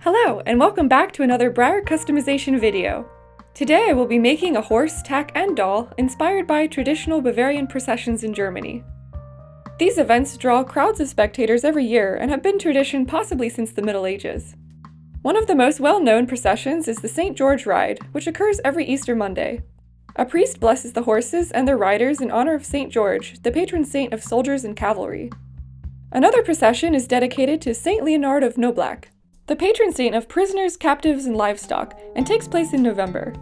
Hello, and welcome back to another Breyer customization video. Today I will be making a horse, tack, and doll inspired by traditional Bavarian processions in Germany. These events draw crowds of spectators every year and have been tradition possibly since the Middle Ages. One of the most well-known processions is the St. George Ride, which occurs every Easter Monday. A priest blesses the horses and their riders in honor of St. George, the patron saint of soldiers and cavalry. Another procession is dedicated to St. Leonard of Noblac, the patron saint of prisoners, captives, and livestock, and takes place in November.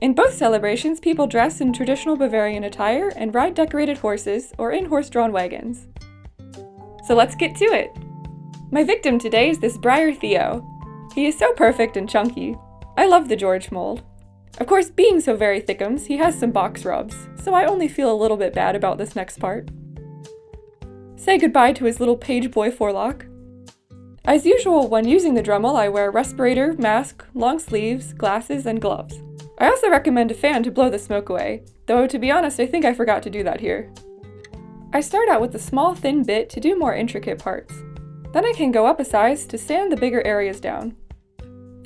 In both celebrations, people dress in traditional Bavarian attire and ride decorated horses or in horse-drawn wagons. So let's get to it! My victim today is this Breyer Theo. He is so perfect and chunky. I love the George mold. Of course, being so very thickums, he has some box rubs, so I only feel a little bit bad about this next part. Say goodbye to his little page boy forelock. As usual, when using the Dremel, I wear a respirator, mask, long sleeves, glasses, and gloves. I also recommend a fan to blow the smoke away, though to be honest, I think I forgot to do that here. I start out with a small thin bit to do more intricate parts. Then I can go up a size to sand the bigger areas down.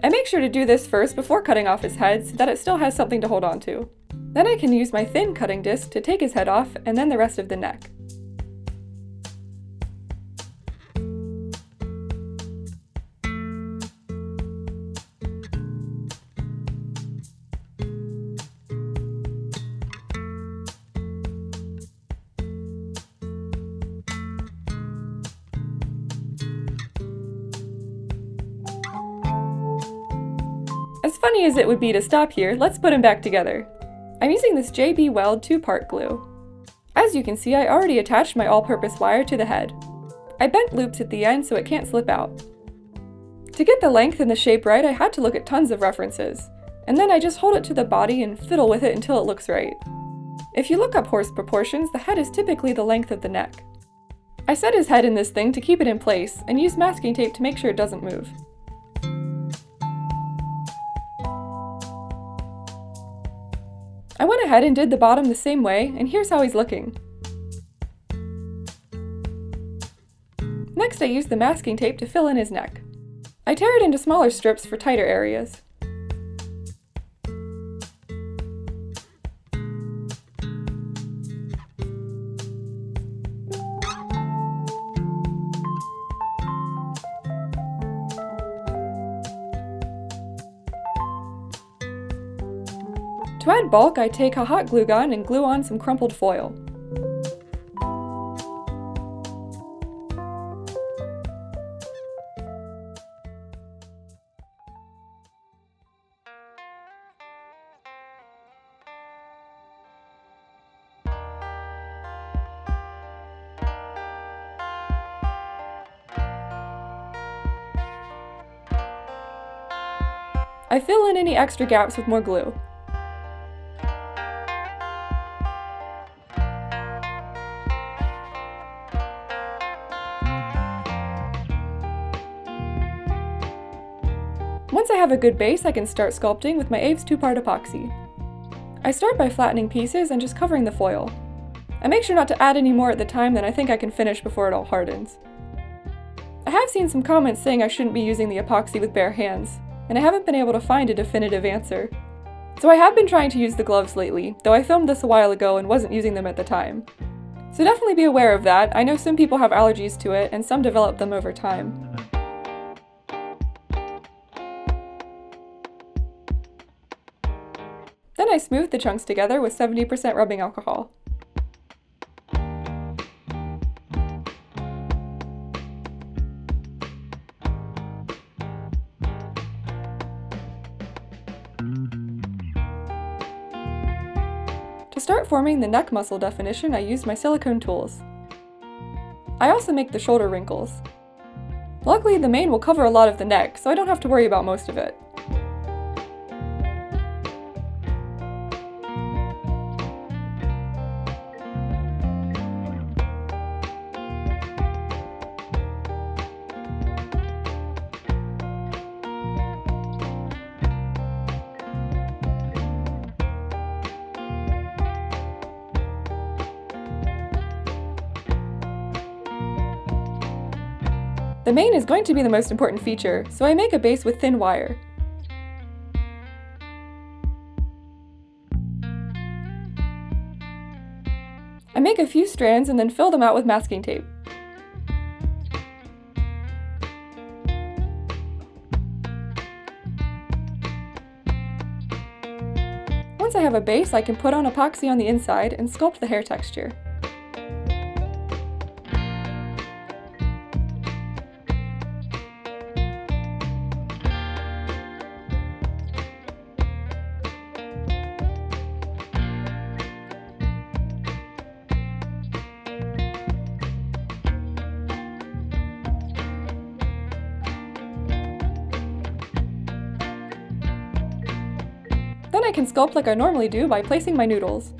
I make sure to do this first before cutting off his head so that it still has something to hold on to. Then I can use my thin cutting disc to take his head off and then the rest of the neck. As funny as it would be to stop here, let's put him back together. I'm using this JB Weld 2-part glue. As you can see, I already attached my all-purpose wire to the head. I bent loops at the end so it can't slip out. To get the length and the shape right, I had to look at tons of references, and then I just hold it to the body and fiddle with it until it looks right. If you look up horse proportions, the head is typically the length of the neck. I set his head in this thing to keep it in place, and use masking tape to make sure it doesn't move. I went ahead and did the bottom the same way, and here's how he's looking. Next I used the masking tape to fill in his neck. I tear it into smaller strips for tighter areas. To add bulk, I take a hot glue gun and glue on some crumpled foil. I fill in any extra gaps with more glue. Once I have a good base, I can start sculpting with my Aves 2-part epoxy. I start by flattening pieces and just covering the foil. I make sure not to add any more at the time than I think I can finish before it all hardens. I have seen some comments saying I shouldn't be using the epoxy with bare hands, and I haven't been able to find a definitive answer. So I have been trying to use the gloves lately, though I filmed this a while ago and wasn't using them at the time. So definitely be aware of that. I know some people have allergies to it, and some develop them over time. Then I smooth the chunks together with 70% rubbing alcohol. To start forming the neck muscle definition, I used my silicone tools. I also make the shoulder wrinkles. Luckily, the mane will cover a lot of the neck, so I don't have to worry about most of it. The The mane is going to be the most important feature, so I make a base with thin wire. I make a few strands and then fill them out with masking tape. Once I have a base, I can put on epoxy on the inside and sculpt the hair texture. Then I can sculpt like I normally do by placing my noodles.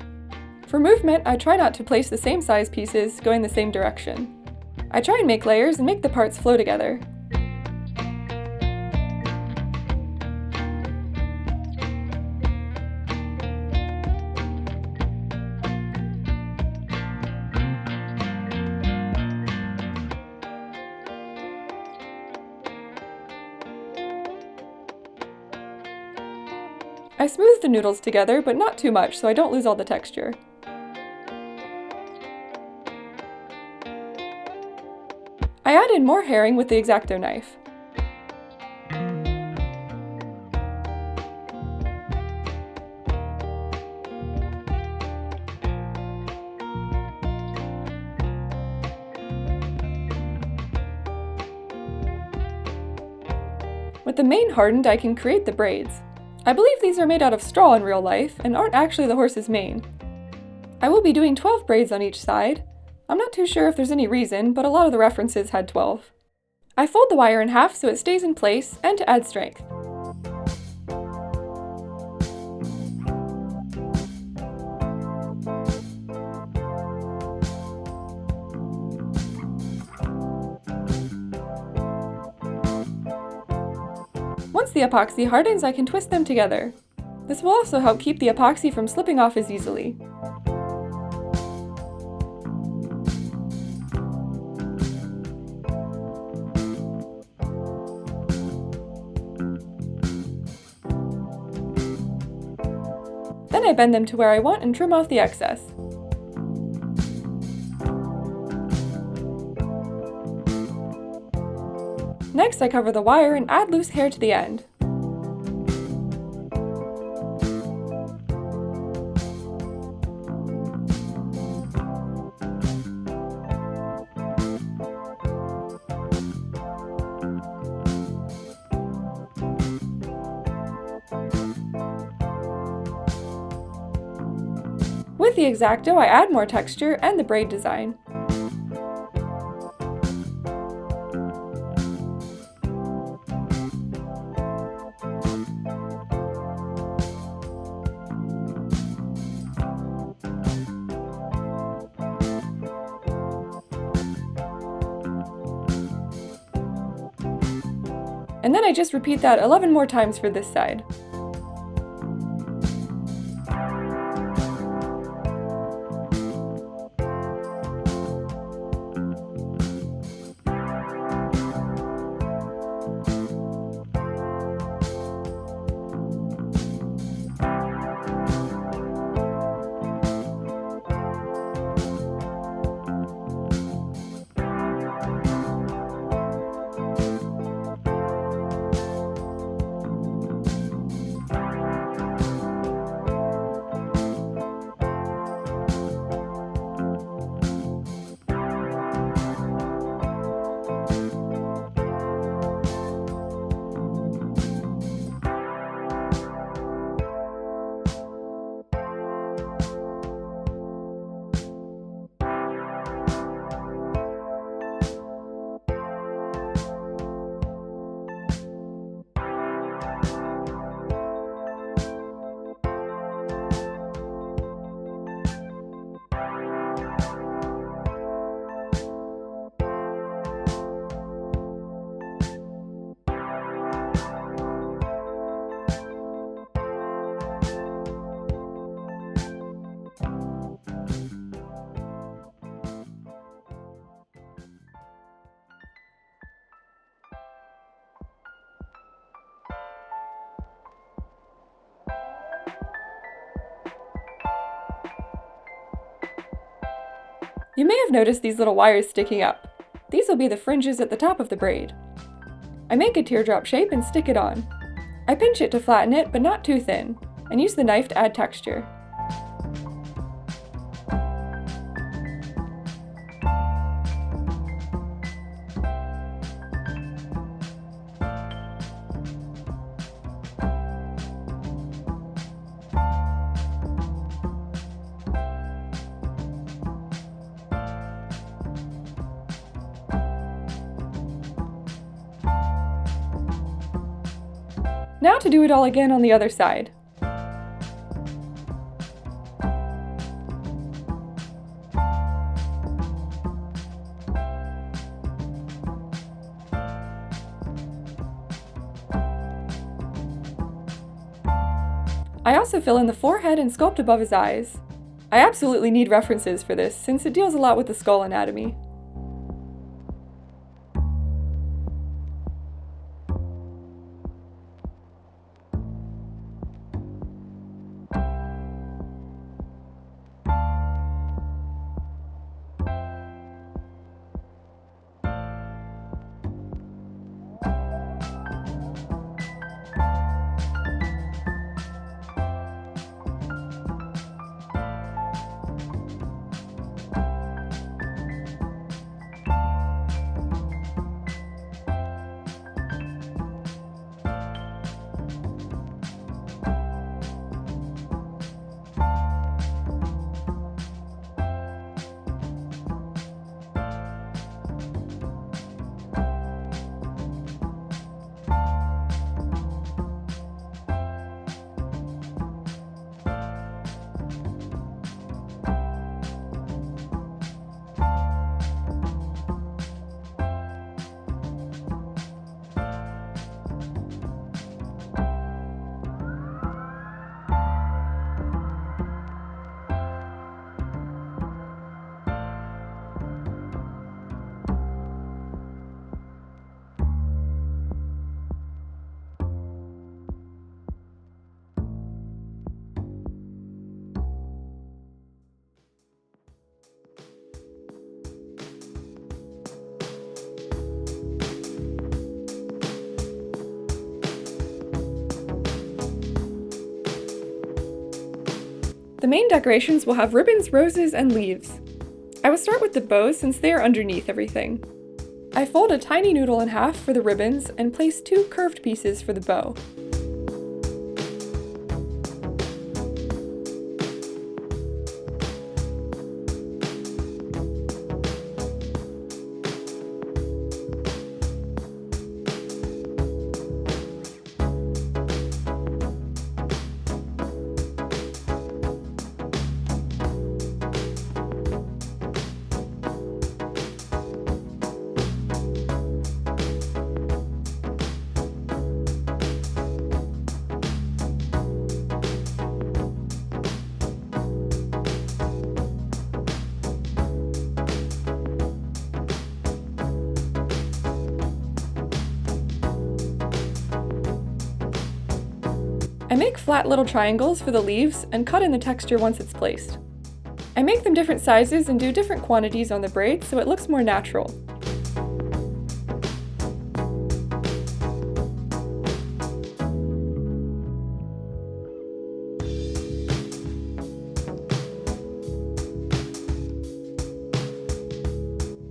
For movement, I try not to place the same size pieces going the same direction. I try and make layers and make the parts flow together. I smooth the noodles together, but not too much so I don't lose all the texture. I add in more herring with the Xacto knife. With the mane hardened, I can create the braids. I believe these are made out of straw in real life and aren't actually the horse's mane. I will be doing 12 braids on each side. I'm not too sure if there's any reason, but a lot of the references had 12. I fold the wire in half so it stays in place and to add strength. Once the epoxy hardens, I can twist them together. This will also help keep the epoxy from slipping off as easily. Then I bend them to where I want and trim off the excess. Next, I cover the wire and add loose hair to the end. With the Xacto, I add more texture and the braid design. And then I just repeat that 11 more times for this side. You may have noticed these little wires sticking up. These will be the fringes at the top of the braid. I make a teardrop shape and stick it on. I pinch it to flatten it, but not too thin, and use the knife to add texture. Now to do it all again on the other side. I also fill in the forehead and sculpt above his eyes. I absolutely need references for this, since it deals a lot with the skull anatomy. The main decorations will have ribbons, roses, and leaves. I will start with the bows since they are underneath everything. I fold a tiny noodle in half for the ribbons and place 2 curved pieces for the bow. I make flat little triangles for the leaves and cut in the texture once it's placed. I make them different sizes and do different quantities on the braid so it looks more natural.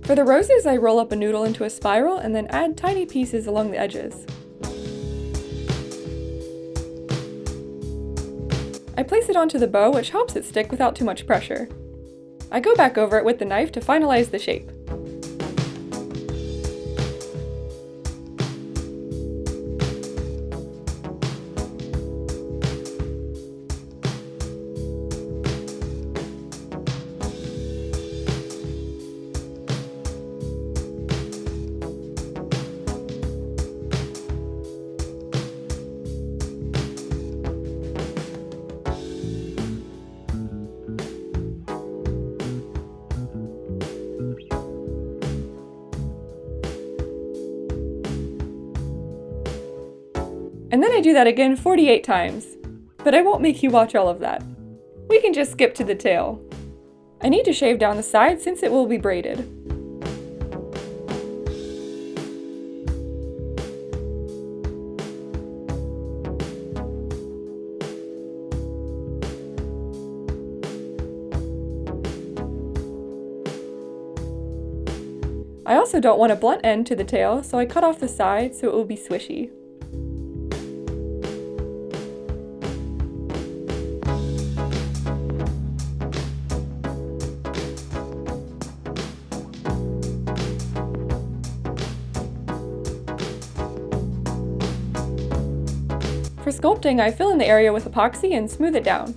For the roses, I roll up a noodle into a spiral and then add tiny pieces along the edges. I place it onto the bow, which helps it stick without too much pressure. I go back over it with the knife to finalize the shape. And then I do that again 48 times. But I won't make you watch all of that. We can just skip to the tail. I need to shave down the side since it will be braided. I also don't want a blunt end to the tail, so I cut off the side so it will be swishy. For sculpting, I fill in the area with epoxy and smooth it down.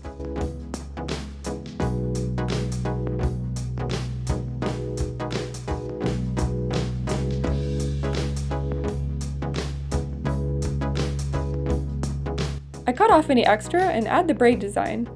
I cut off any extra and add the braid design.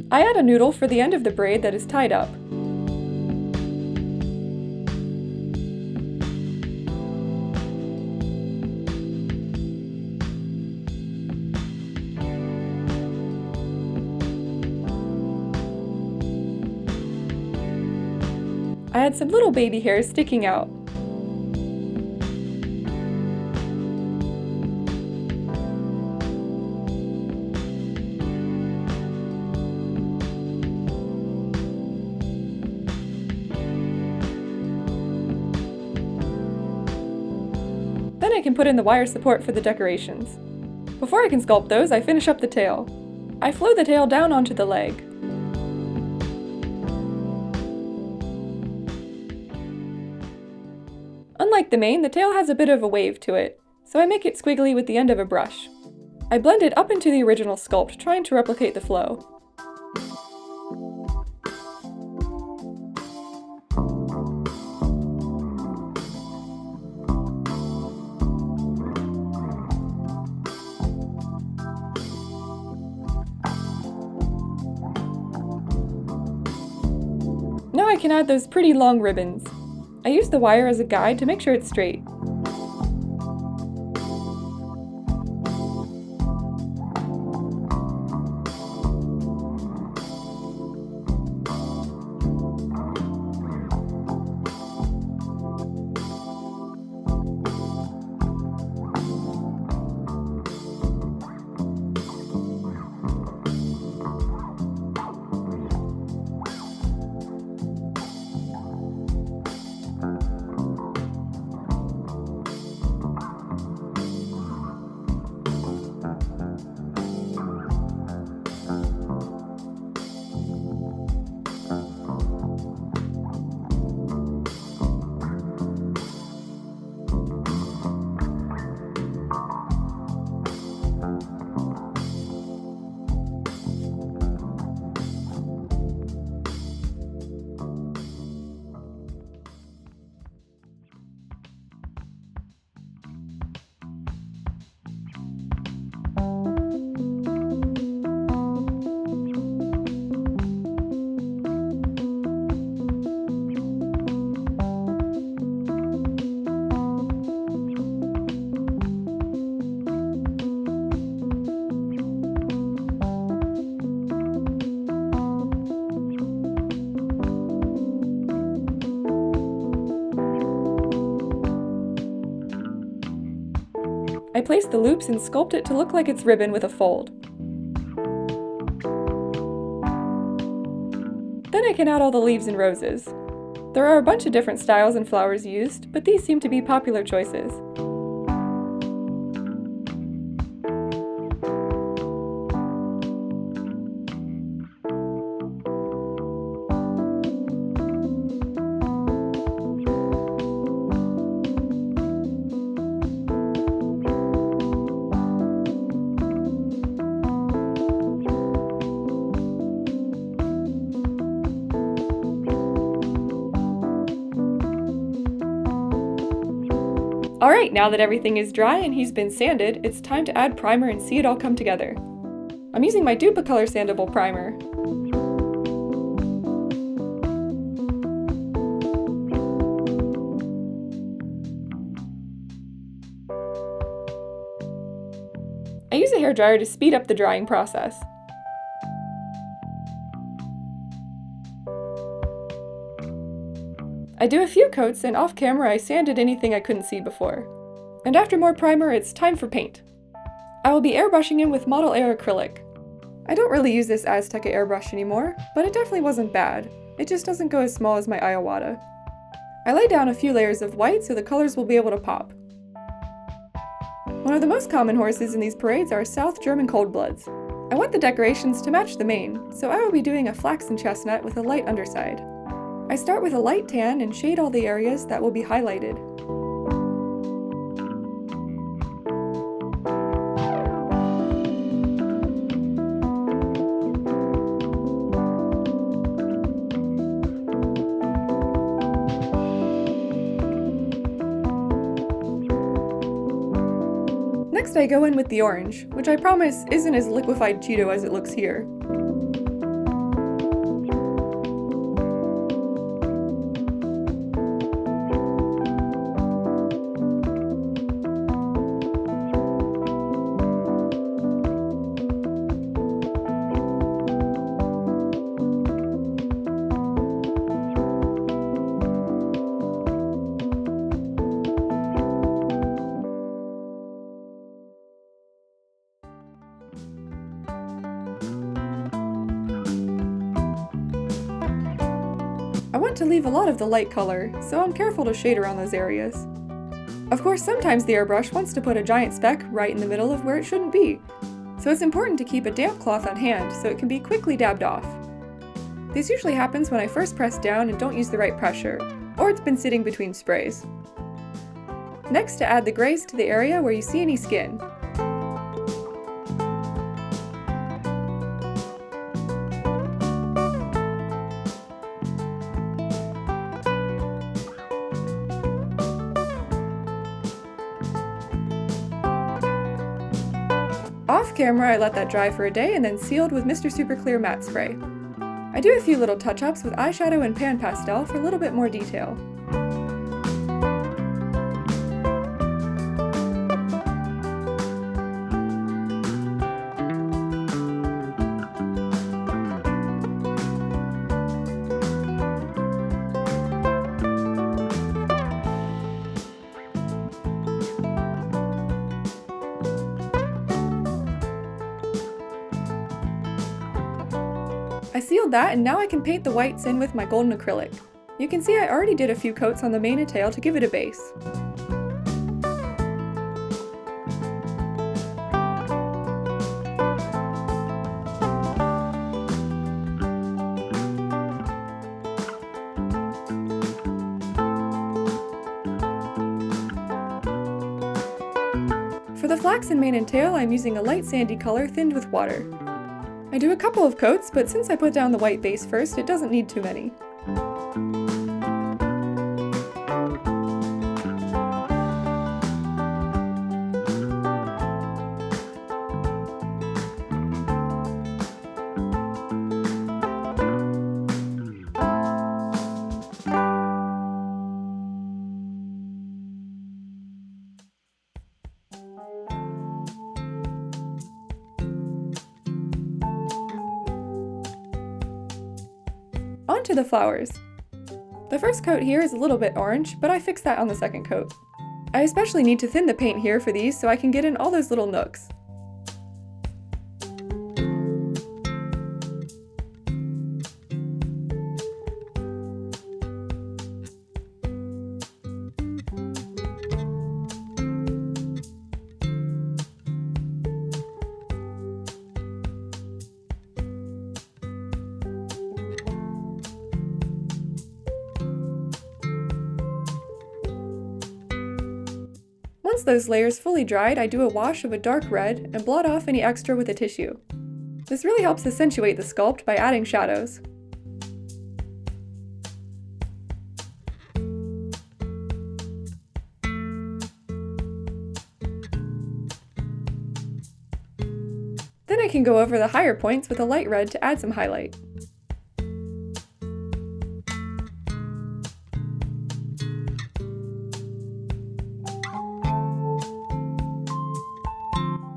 I add a noodle for the end of the braid that is tied up. I had some little baby hairs sticking out. Then I can put in the wire support for the decorations. Before I can sculpt those, I finish up the tail. I flow the tail down onto the leg. Unlike the mane, the tail has a bit of a wave to it, so I make it squiggly with the end of a brush. I blend it up into the original sculpt, trying to replicate the flow. Now I can add those pretty long ribbons. I use the wire as a guide to make sure it's straight. I place the loops and sculpt it to look like it's ribbon with a fold. Then I can add all the leaves and roses. There are a bunch of different styles and flowers used, but these seem to be popular choices. Alright, now that everything is dry and he's been sanded, it's time to add primer and see it all come together. I'm using my Duplicolor sandable primer. I use a hairdryer to speed up the drying process. I do a few coats, and off camera I sanded anything I couldn't see before. And after more primer, it's time for paint. I will be airbrushing in with Model Air acrylic. I don't really use this Azteca airbrush anymore, but it definitely wasn't bad. It just doesn't go as small as my Iowata. I laid down a few layers of white so the colors will be able to pop. One of the most common horses in these parades are South German Coldbloods. I want the decorations to match the mane, so I will be doing a flaxen chestnut with a light underside. I start with a light tan and shade all the areas that will be highlighted. Next I go in with the orange, which I promise isn't as liquefied Cheeto as it looks here. I want to leave a lot of the light color, so I'm careful to shade around those areas. Of course, sometimes the airbrush wants to put a giant speck right in the middle of where it shouldn't be, so it's important to keep a damp cloth on hand so it can be quickly dabbed off. This usually happens when I first press down and don't use the right pressure, or it's been sitting between sprays. Next, to add the grays to the area where you see any skin. Off camera, I let that dry for a day and then sealed with Mr. Super Clear Matte Spray. I do a few little touch-ups with eyeshadow and pan pastel for a little bit more detail. I sealed that, and now I can paint the whites in with my golden acrylic. You can see I already did a few coats on the mane and tail to give it a base. For the flaxen mane and tail, I'm using a light sandy color thinned with water. I do a couple of coats, but since I put down the white base first, it doesn't need too many. On to the flowers. The first coat here is a little bit orange, but I fixed that on the second coat. I especially need to thin the paint here for these so I can get in all those little nooks. Once those layers fully dried, I do a wash of a dark red and blot off any extra with a tissue. This really helps accentuate the sculpt by adding shadows. I can go over the higher points with a light red to add some highlight.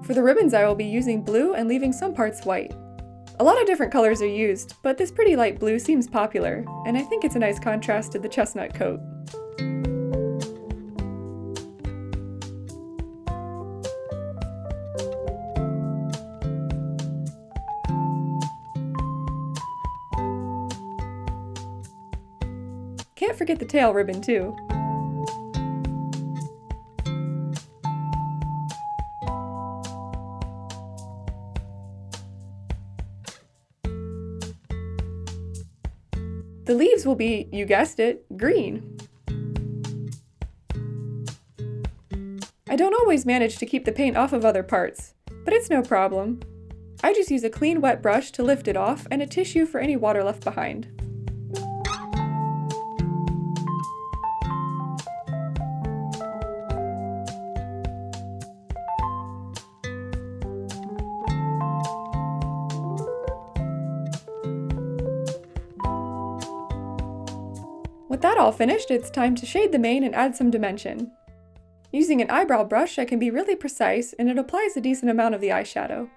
For the ribbons I will be using blue and leaving some parts white. A lot of different colors are used, but this pretty light blue seems popular, and I think it's a nice contrast to the chestnut coat. Can't forget the tail ribbon too. The leaves will be, you guessed it, green. I don't always manage to keep the paint off of other parts, but it's no problem. I just use a clean wet brush to lift it off and a tissue for any water left behind. With that all finished, it's time to shade the mane and add some dimension. Using an eyebrow brush, I can be really precise and it applies a decent amount of the eyeshadow.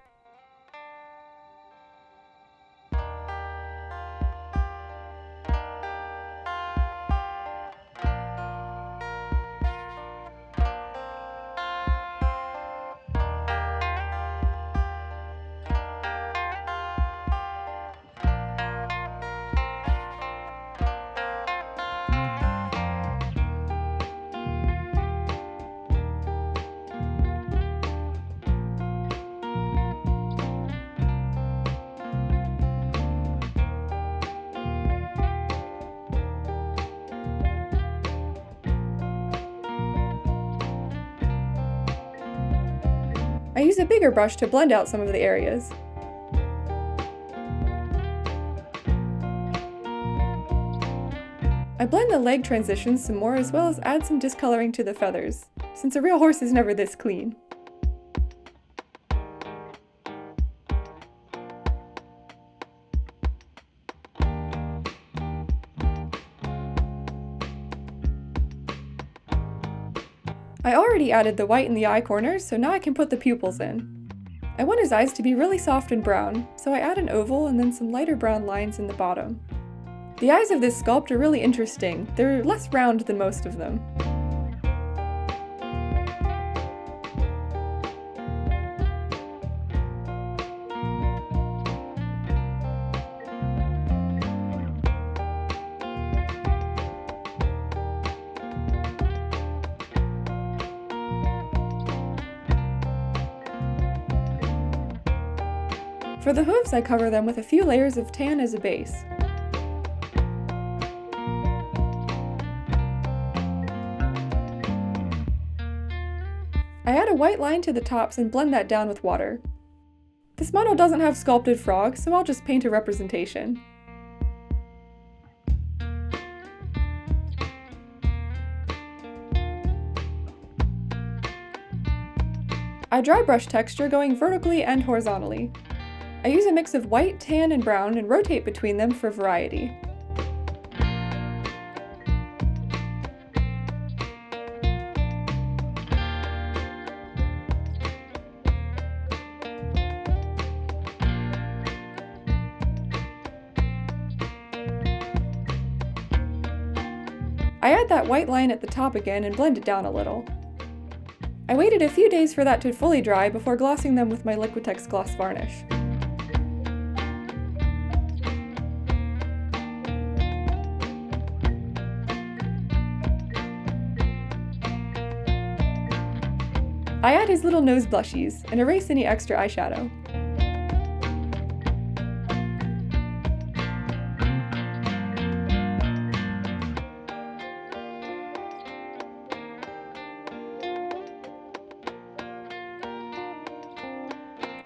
I use a bigger brush to blend out some of the areas. I blend the leg transitions some more as well as add some discoloring to the feathers, since a real horse is never this clean. I already added the white in the eye corners, so now I can put the pupils in. I want his eyes to be really soft and brown, so I add an oval and then some lighter brown lines in the bottom. The eyes of this sculpt are really interesting. They're less round than most of them. For the hooves, I cover them with a few layers of tan as a base. I add a white line to the tops and blend that down with water. This model doesn't have sculpted frogs, so I'll just paint a representation. I dry brush texture going vertically and horizontally. I use a mix of white, tan, and brown and rotate between them for variety. I add that white line at the top again and blend it down a little. I waited a few days for that to fully dry before glossing them with my Liquitex gloss varnish. I add his little nose blushies and erase any extra eyeshadow.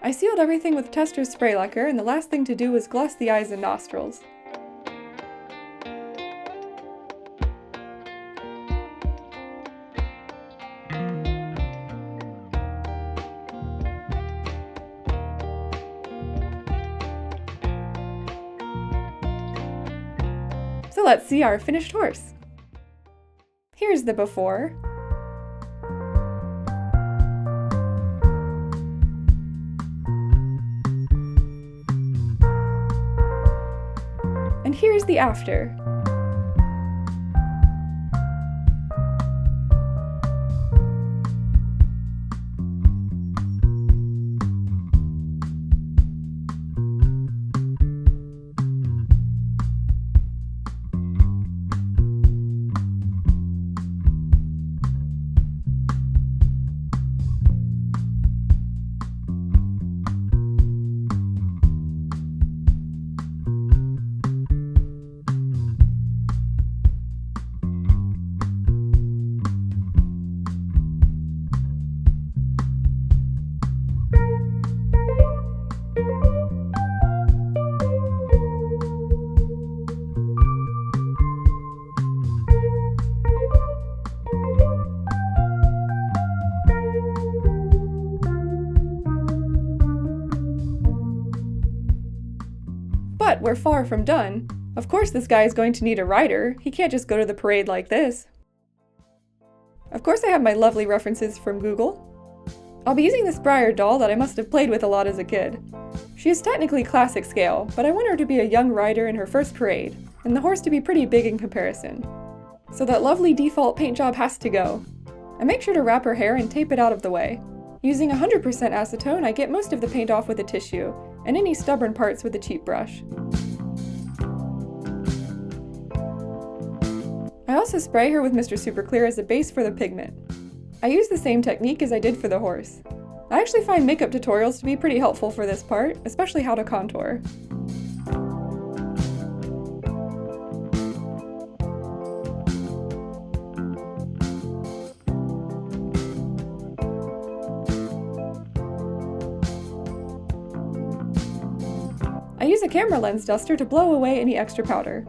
I sealed everything with Testors spray lacquer, and the last thing to do was gloss the eyes and nostrils. So let's see our finished horse. Here's the before. And here's the after. But we're far from done. Of course this guy is going to need a rider. He can't just go to the parade like this. Of course I have my lovely references from Google. I'll be using this Breyer doll that I must have played with a lot as a kid. She is technically classic scale, but I want her to be a young rider in her first parade, and the horse to be pretty big in comparison. So that lovely default paint job has to go. I make sure to wrap her hair and tape it out of the way. Using 100% acetone, I get most of the paint off with a tissue, and any stubborn parts with a cheap brush. I also spray her with Mr. Super Clear as a base for the pigment. I use the same technique as I did for the horse. I actually find makeup tutorials to be pretty helpful for this part, especially how to contour. I use a camera lens duster to blow away any extra powder.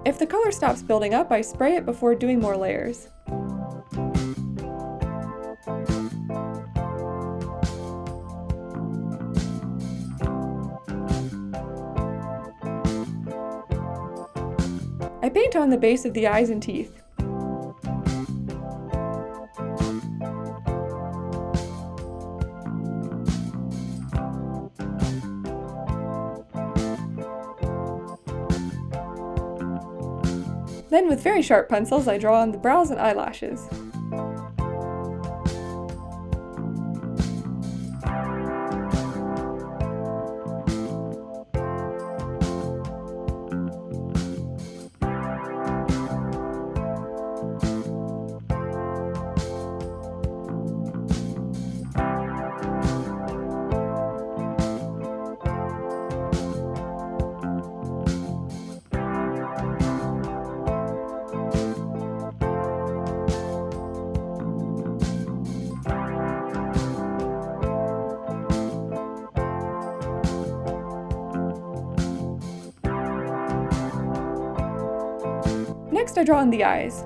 If the color stops building up, I spray it before doing more layers. I paint on the base of the eyes and teeth. Then with very sharp pencils, I draw on the brows and eyelashes. Next, I draw on the eyes.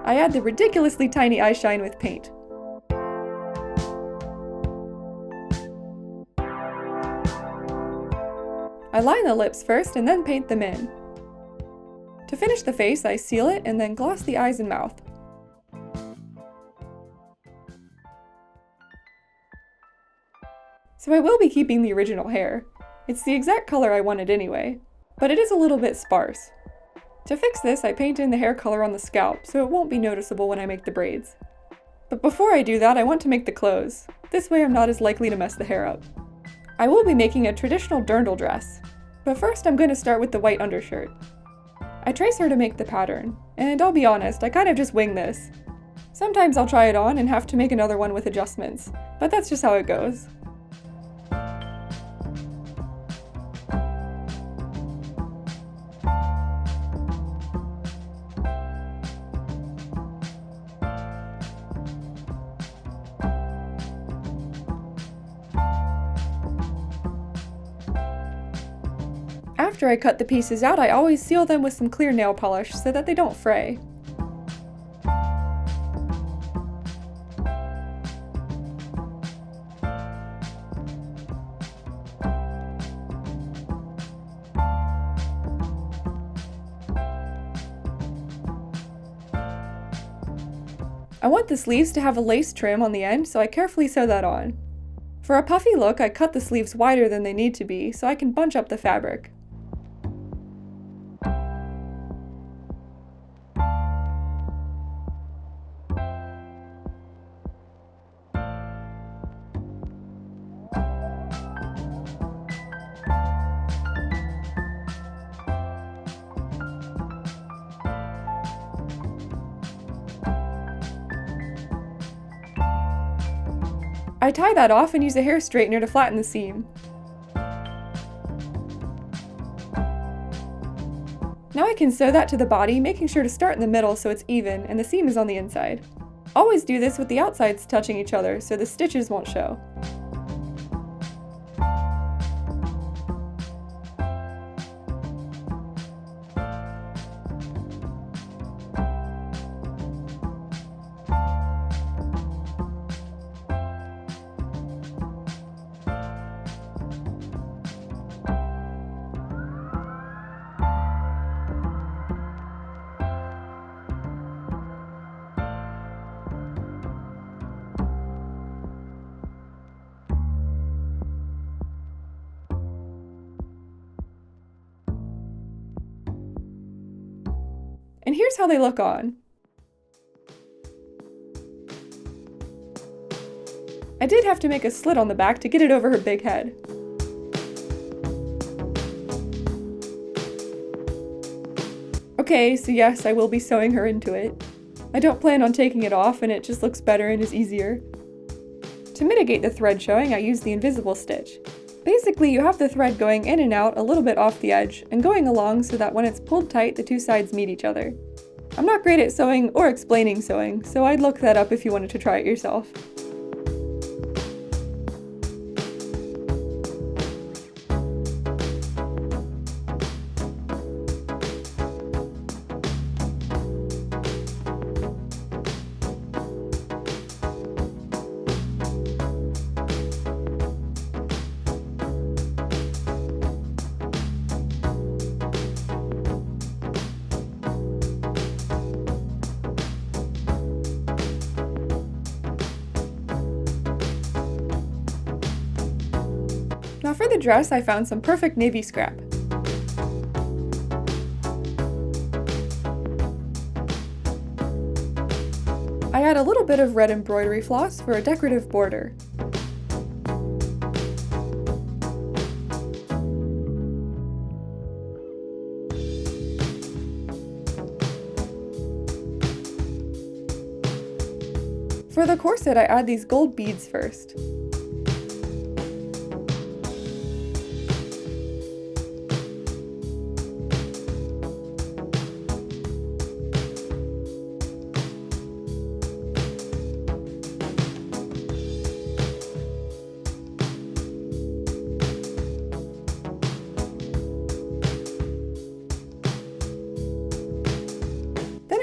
I add the ridiculously tiny eye shine with paint. I line the lips first and then paint them in. To finish the face, I seal it and then gloss the eyes and mouth. So I will be keeping the original hair. It's the exact color I wanted anyway, but it is a little bit sparse. To fix this, I paint in the hair color on the scalp so it won't be noticeable when I make the braids. But before I do that, I want to make the clothes. This way I'm not as likely to mess the hair up. I will be making a traditional dirndl dress, but first I'm going to start with the white undershirt. I trace her to make the pattern, and I'll be honest, I kind of just wing this. Sometimes I'll try it on and have to make another one with adjustments, but that's just how it goes. After I cut the pieces out, I always seal them with some clear nail polish so that they don't fray. I want the sleeves to have a lace trim on the end, so I carefully sew that on. For a puffy look, I cut the sleeves wider than they need to be, so I can bunch up the fabric. I tie that off and use a hair straightener to flatten the seam. Now I can sew that to the body, making sure to start in the middle so it's even and the seam is on the inside. Always do this with the outsides touching each other so the stitches won't show. And here's how they look on. I did have to make a slit on the back to get it over her big head. Okay, so yes, I will be sewing her into it. I don't plan on taking it off, and it just looks better and is easier. To mitigate the thread showing, I use the invisible stitch. Basically, you have the thread going in and out a little bit off the edge, and going along so that when it's pulled tight, the two sides meet each other. I'm not great at sewing or explaining sewing, so I'd look that up if you wanted to try it yourself. Now for the dress, I found some perfect navy scrap. I add a little bit of red embroidery floss for a decorative border. For the corset, I add these gold beads first.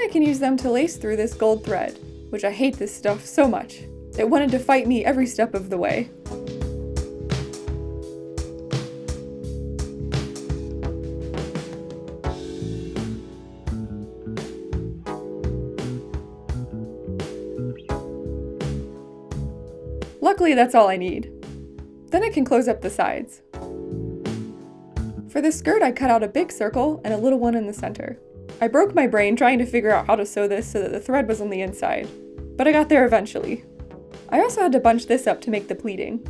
I can use them to lace through this gold thread, which I hate this stuff so much. It wanted to fight me every step of the way. Luckily, that's all I need. Then I can close up the sides. For this skirt, I cut out a big circle and a little one in the center. I broke my brain trying to figure out how to sew this so that the thread was on the inside, but I got there eventually. I also had to bunch this up to make the pleating.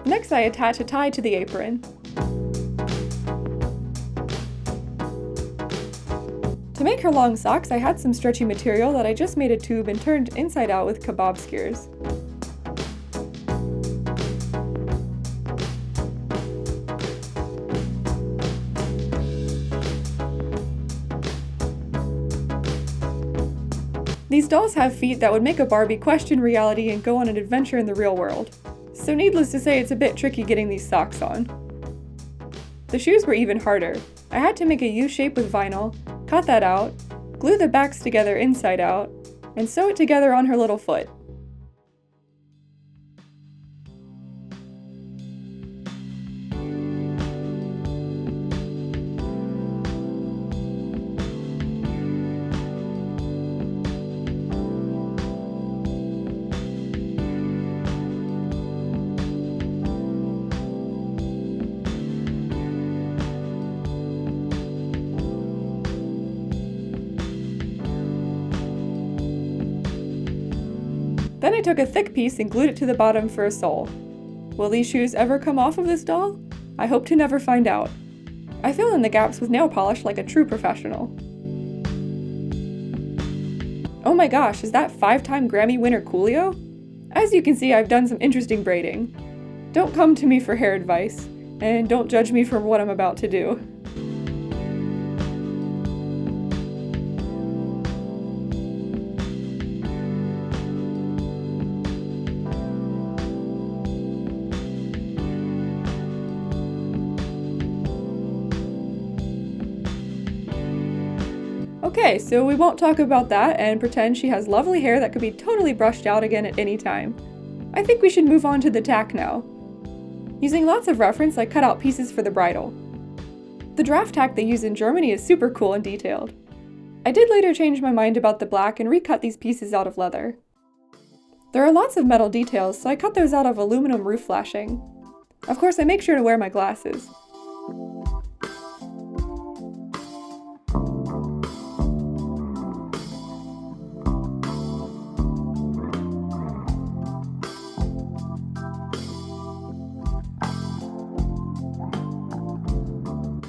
Next, I attach a tie to the apron. To To make her long socks, I had some stretchy material that I just made a tube and turned inside out with kebab skewers. These dolls have feet that would make a Barbie question reality and go on an adventure in the real world. So needless to say, it's a bit tricky getting these socks on. The shoes were even harder. I had to make a U shape with vinyl, cut that out, glue the backs together inside out, and sew it together on her little foot. Then I took a thick piece and glued it to the bottom for a sole. Will these shoes ever come off of this doll? I hope to never find out. I fill in the gaps with nail polish like a true professional. Oh my gosh, is that 5-time Grammy winner Coolio? As you can see, I've done some interesting braiding. Don't come to me for hair advice, and don't judge me for what I'm about to do. Okay, so we won't talk about that and pretend she has lovely hair that could be totally brushed out again at any time. I think we should move on to the tack now. Using lots of reference, I cut out pieces for the bridle. The draft tack they use in Germany is super cool and detailed. I did later change my mind about the black and recut these pieces out of leather. There are lots of metal details, so I cut those out of aluminum roof flashing. Of course, I make sure to wear my glasses.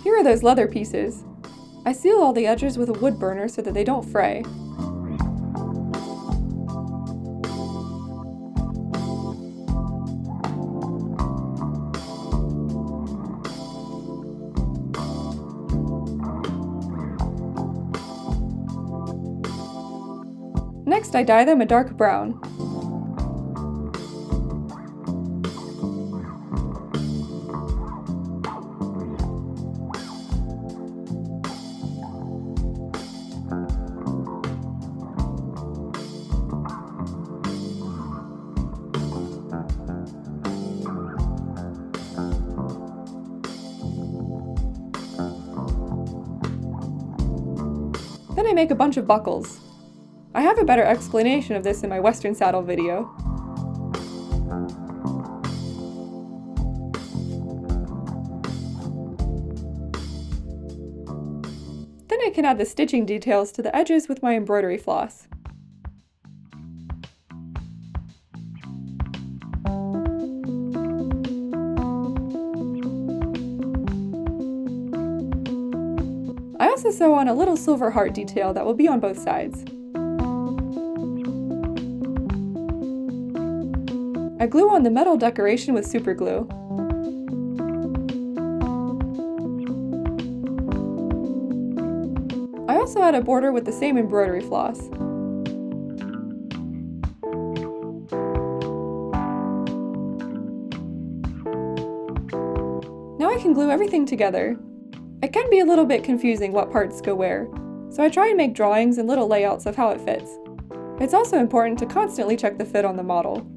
Here are those leather pieces. I seal all the edges with a wood burner so that they don't fray. Next, I dye them a dark brown. Then I make a bunch of buckles. I have a better explanation of this in my Western saddle video. Then I can add the stitching details to the edges with my embroidery floss. I also sew on a little silver heart detail that will be on both sides. I glue on the metal decoration with super glue. I also add a border with the same embroidery floss. Now I can glue everything together. It can be a little bit confusing what parts go where, so I try and make drawings and little layouts of how it fits. It's also important to constantly check the fit on the model.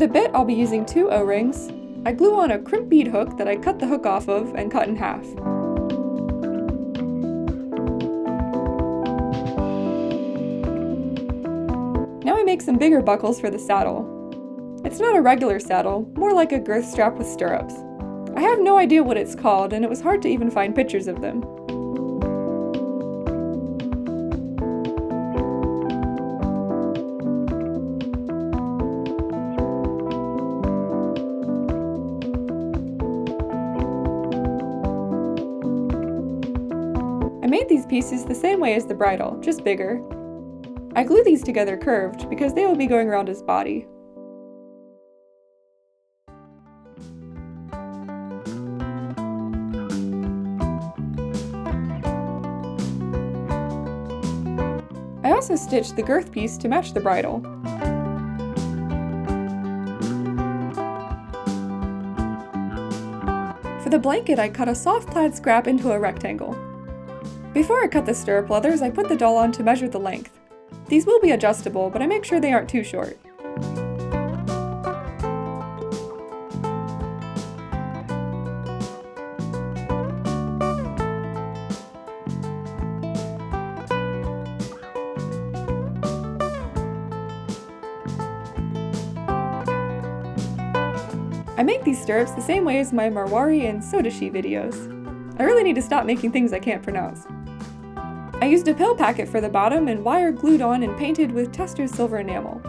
the bit, I'll be using 2 O-rings. I glue on a crimp bead hook that I cut the hook off of and cut in half. Now I make some bigger buckles for the saddle. It's not a regular saddle, more like a girth strap with stirrups. I have no idea what it's called, and it was hard to even find pictures of them. I made these pieces the same way as the bridle, just bigger. I glue these together curved because they will be going around his body. I also stitched the girth piece to match the bridle. For the blanket, I cut a soft plaid scrap into a rectangle. Before I cut the stirrup leathers, I put the doll on to measure the length. These will be adjustable, but I make sure they aren't too short. I make these stirrups the same way as my Marwari and Sodashi videos. I really need to stop making things I can't pronounce. I used a pill packet for the bottom and wire glued on and painted with Testors silver enamel.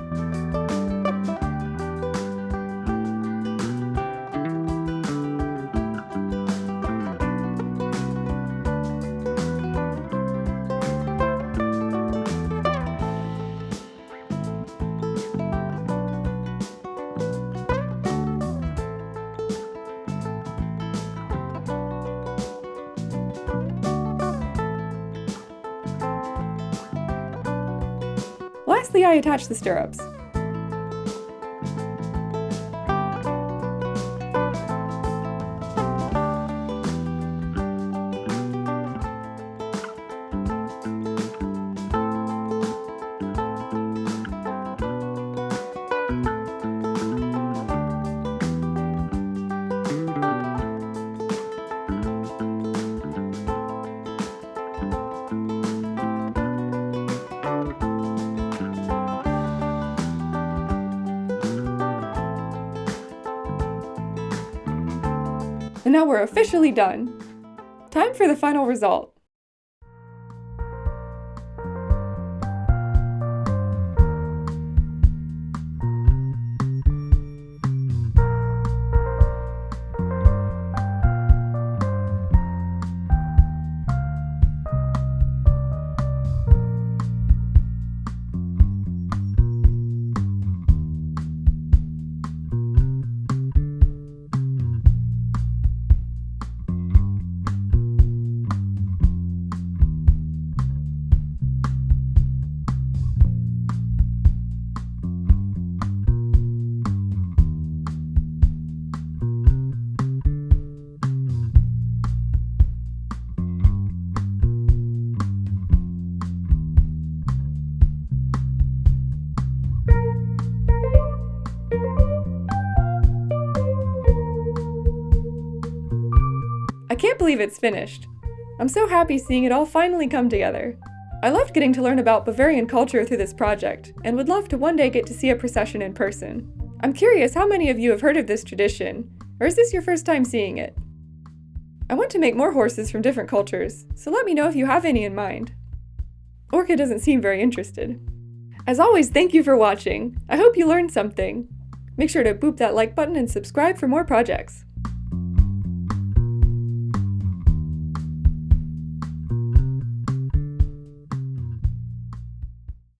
Lastly, I attach the stirrups. And now we're officially done. Time for the final result. I can't believe it's finished. I'm so happy seeing it all finally come together. I loved getting to learn about Bavarian culture through this project, and would love to one day get to see a procession in person. I'm curious how many of you have heard of this tradition, or is this your first time seeing it? I want to make more horses from different cultures, so let me know if you have any in mind. Orca doesn't seem very interested. As always, thank you for watching. I hope you learned something. Make sure to boop that like button and subscribe for more projects.